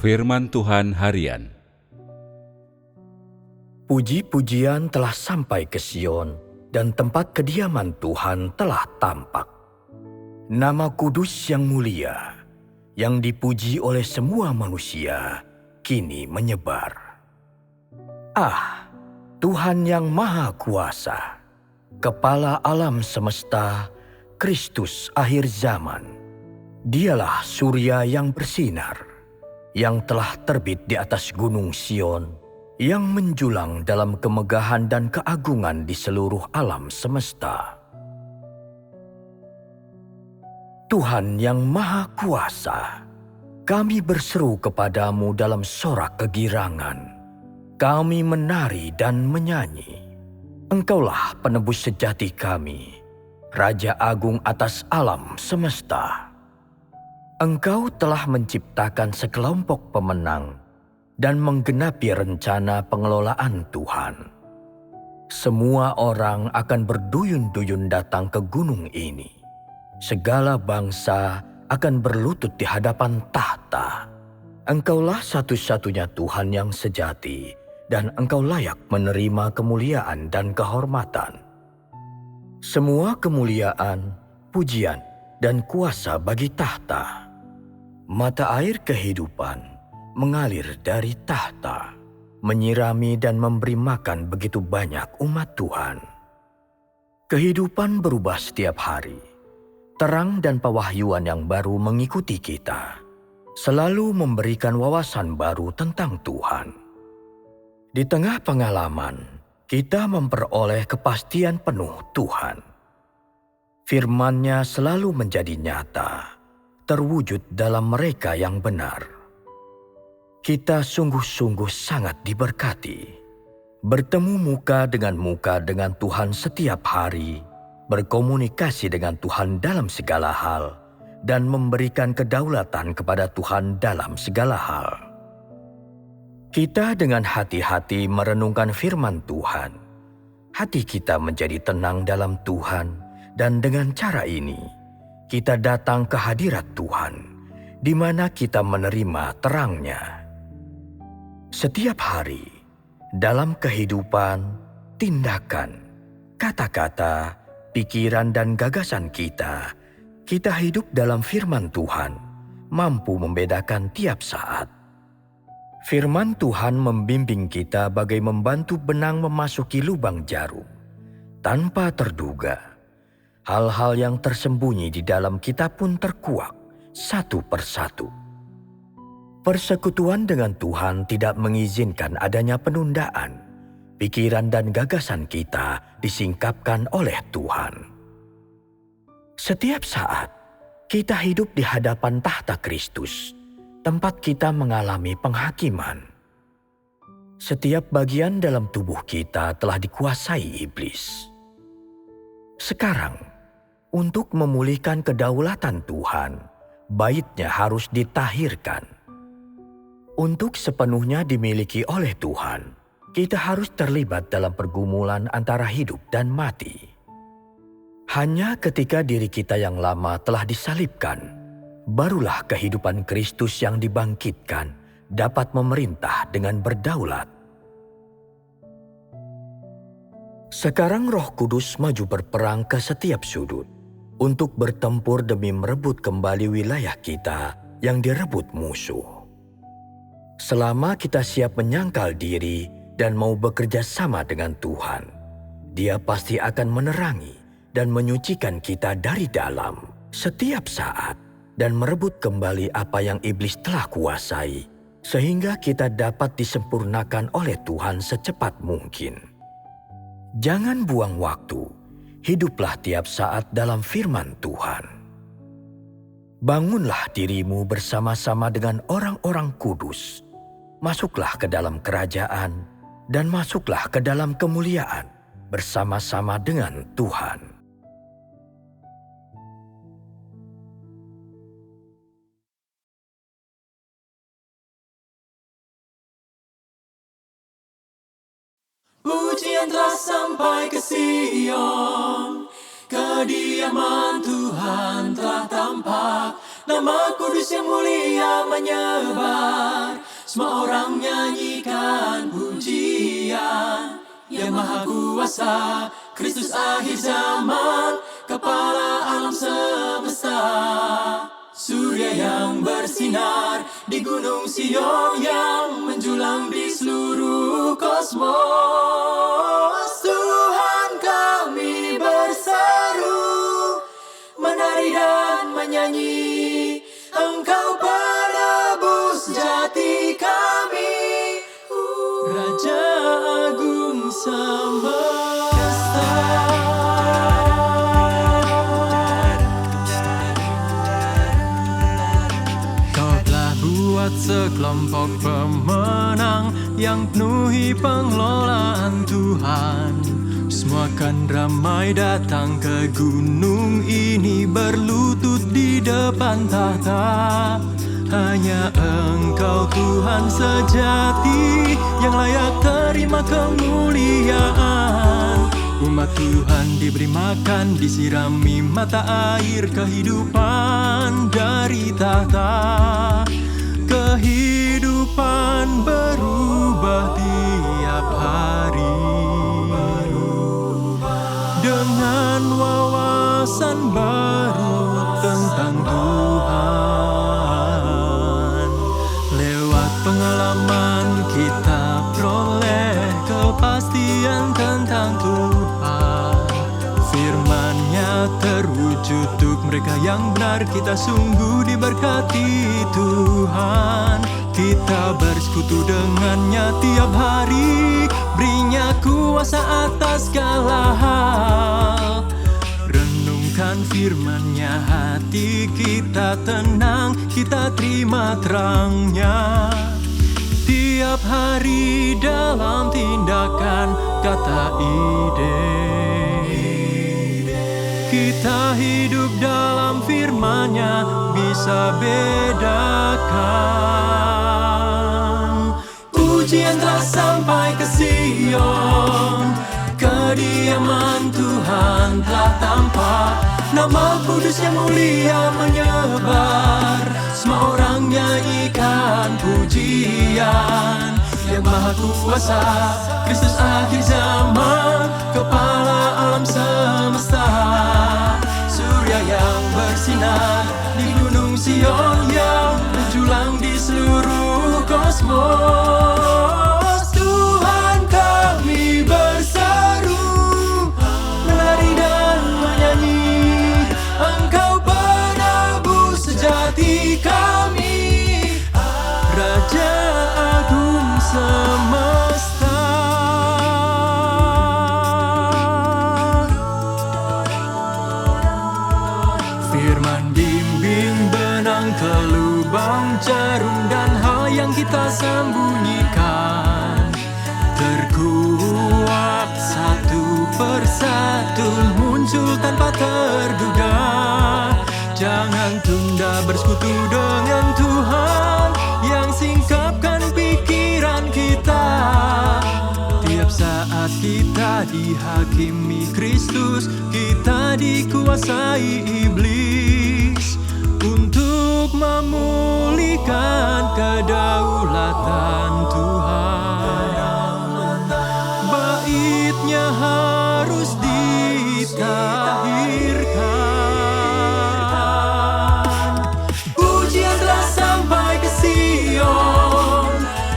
Firman Tuhan Harian. Puji-pujian telah sampai ke Sion, dan tempat kediaman Tuhan telah tampak. Nama kudus yang mulia, yang dipuji oleh semua manusia, kini menyebar. Ah, Tuhan yang Maha Kuasa, Kepala alam semesta, Kristus akhir zaman. Dialah surya yang bersinar, yang telah terbit di atas gunung Sion, yang menjulang dalam kemegahan dan keagungan di seluruh alam semesta. Tuhan yang Maha Kuasa, kami berseru kepadamu dalam sorak kegirangan. Kami menari dan menyanyi. Engkaulah penebus sejati kami, Raja Agung atas alam semesta. Engkau telah menciptakan sekelompok pemenang dan menggenapi rencana pengelolaan Tuhan. Semua orang akan berduyun-duyun datang ke gunung ini. Segala bangsa akan berlutut di hadapan tahta. Engkaulah satu-satunya Tuhan yang sejati, dan Engkau layak menerima kemuliaan dan kehormatan. Semua kemuliaan, pujian, dan kuasa bagi tahta. Mata air kehidupan mengalir dari tahta, menyirami dan memberi makan begitu banyak umat Tuhan. Kehidupan berubah setiap hari. Terang dan pewahyuan yang baru mengikuti kita, selalu memberikan wawasan baru tentang Tuhan. Di tengah pengalaman, kita memperoleh kepastian penuh Tuhan. Firman-Nya selalu menjadi nyata, terwujud dalam mereka yang benar. Kita sungguh-sungguh sangat diberkati. Bertemu muka dengan Tuhan setiap hari, berkomunikasi dengan Tuhan dalam segala hal, dan memberikan kedaulatan kepada Tuhan dalam segala hal. Kita dengan hati-hati merenungkan firman Tuhan. Hati kita menjadi tenang dalam Tuhan, dan dengan cara ini, kita datang ke hadirat Tuhan, di mana kita menerima terang-Nya. Setiap hari, dalam kehidupan, tindakan, kata-kata, pikiran dan gagasan kita hidup dalam firman Tuhan, mampu membedakan tiap saat. Firman Tuhan membimbing kita bagai membantu benang memasuki lubang jarum. Tanpa terduga, hal-hal yang tersembunyi di dalam kita pun terkuak satu persatu. Persekutuan dengan Tuhan tidak mengizinkan adanya penundaan. Pikiran dan gagasan kita disingkapkan oleh Tuhan. Setiap saat, kita hidup di hadapan tahta Kristus, tempat kita mengalami penghakiman. Setiap bagian dalam tubuh kita telah dikuasai iblis. Sekarang, untuk memulihkan kedaulatan Tuhan, bait-Nya harus ditahirkan. Untuk sepenuhnya dimiliki oleh Tuhan, kita harus terlibat dalam pergumulan antara hidup dan mati. Hanya ketika diri kita yang lama telah disalibkan, barulah kehidupan Kristus yang dibangkitkan dapat memerintah dengan berdaulat. Sekarang Roh Kudus maju berperang ke setiap sudut untuk bertempur demi merebut kembali wilayah kita yang direbut musuh. Selama kita siap menyangkal diri dan mau bekerja sama dengan Tuhan, Dia pasti akan menerangi dan menyucikan kita dari dalam setiap saat dan merebut kembali apa yang iblis telah kuasai, sehingga kita dapat disempurnakan oleh Tuhan secepat mungkin. Jangan buang waktu, hiduplah tiap saat dalam firman Tuhan. Bangunlah dirimu bersama-sama dengan orang-orang kudus. Masuklah ke dalam kerajaan dan masuklah ke dalam kemuliaan bersama-sama dengan Tuhan. Pujian telah sampai ke Sion, kediaman Tuhan telah tampak. Nama kudus yang mulia menyebar, semua orang nyanyikan pujian. Yang Maha Kuasa, Kristus akhir zaman, Kepala alam semesta. Surya yang bersinar di gunung Sion, yang menjulang di seluruh kosmos. Tuhan kami berseru, menari dan menyanyi, Engkau penebus jati kami, Raja Agung semesta. Kau telah buat sekelompok pemenang yang penuhi pengelolaan Tuhan. Semua akan ramai datang ke gunung ini, berlutut di depan tahta. Hanya Engkau Tuhan sejati yang layak terima kemuliaan. Umat Tuhan diberi makan, disirami mata air kehidupan dari tahta. Kehidupan berubah tiap hari dengan wawasan baru tentang Tuhan. Lewat pengalaman kita peroleh kepastian tentang Tuhan. Firman-Nya terwujud untuk mereka yang benar. Kita sungguh diberkati Tuhan. Kita bersekutu dengannya tiap hari, berinya kuasa atas segala hal. Renungkan firman-Nya, hati kita tenang, kita terima terang-Nya. Tiap hari dalam tindakan, kata ide, kita hidup dalam firman-Nya, bisa bedakan. Pujian telah sampai ke Sion, kediaman Tuhan telah tampak. Nama kudus yang mulia menyebar, semua orang nyanyikan pujian. Yang Maha Kuasa, Kristus akhir zaman, Kepala alam semesta. Surya yang bersinar di gunung Sion, yang menjulang di seluruh kosmos. Tuhan kami berseru, menari dan menyanyi, Engkau penebus sejati kami, Raja Agung semesta. Firman bimbing benang ke lubang jarum, dan hal yang kita sembunyikan terkuak satu persatu, muncul tanpa terduga. Jangan tunda bersekutu dengan Tuhan yang singkapkan pikiran kita. Tiap saat kita dihakimi Kristus, kita dikuasai iblis untuk memulihkan kedaulatan Tuhan. Bait-Nya harus ditahirkan. Pujian telah sampai ke Sion,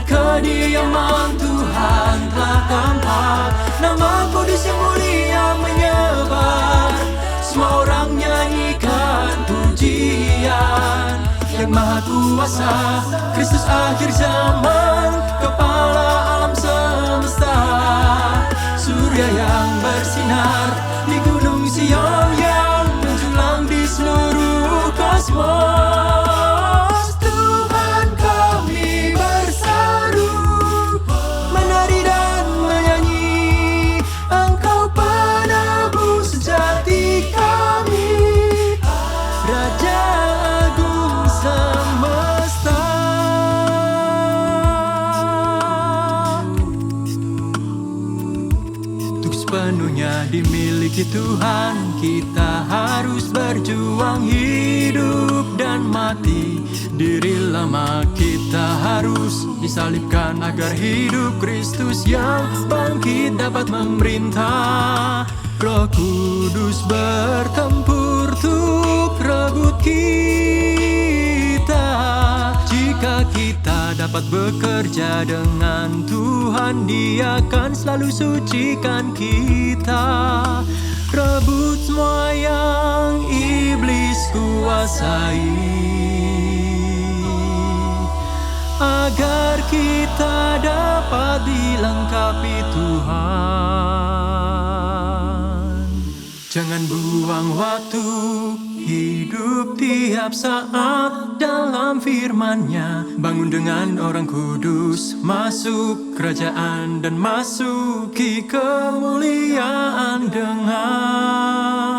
kediaman Tuhan telah tampak. Nama kudus yang mulia menyebar, semua orang nyanyikan pujian. Yang Maha Kuasa, Kristus akhir zaman, Kepala alam semesta. Surya yang bersinar di gunung Sion, yang menjulang di seluruh kosmos. Tuhan kami berseru, menari dan menyanyi, Engkau penebus sejati kami, Raja Agung semesta. Untuk sepenuhnya dimiliki Tuhan, kita harus berjuang hidup dan mati Diri lama kita harus disalibkan agar hidup Kristus yang bangkit dapat memerintah. Roh Kudus bertempur untuk rebut kita. Jika kita dapat bekerja dengan Tuhan, Dia akan selalu sucikan kita. Rebut semua yang iblis kuasai, agar kita dapat dilengkapi Tuhan. Jangan buang waktu, hidup tiap saat dalam firman-Nya. Bangun dengan orang kudus, masuk kerajaan dan masuki kemuliaan dengan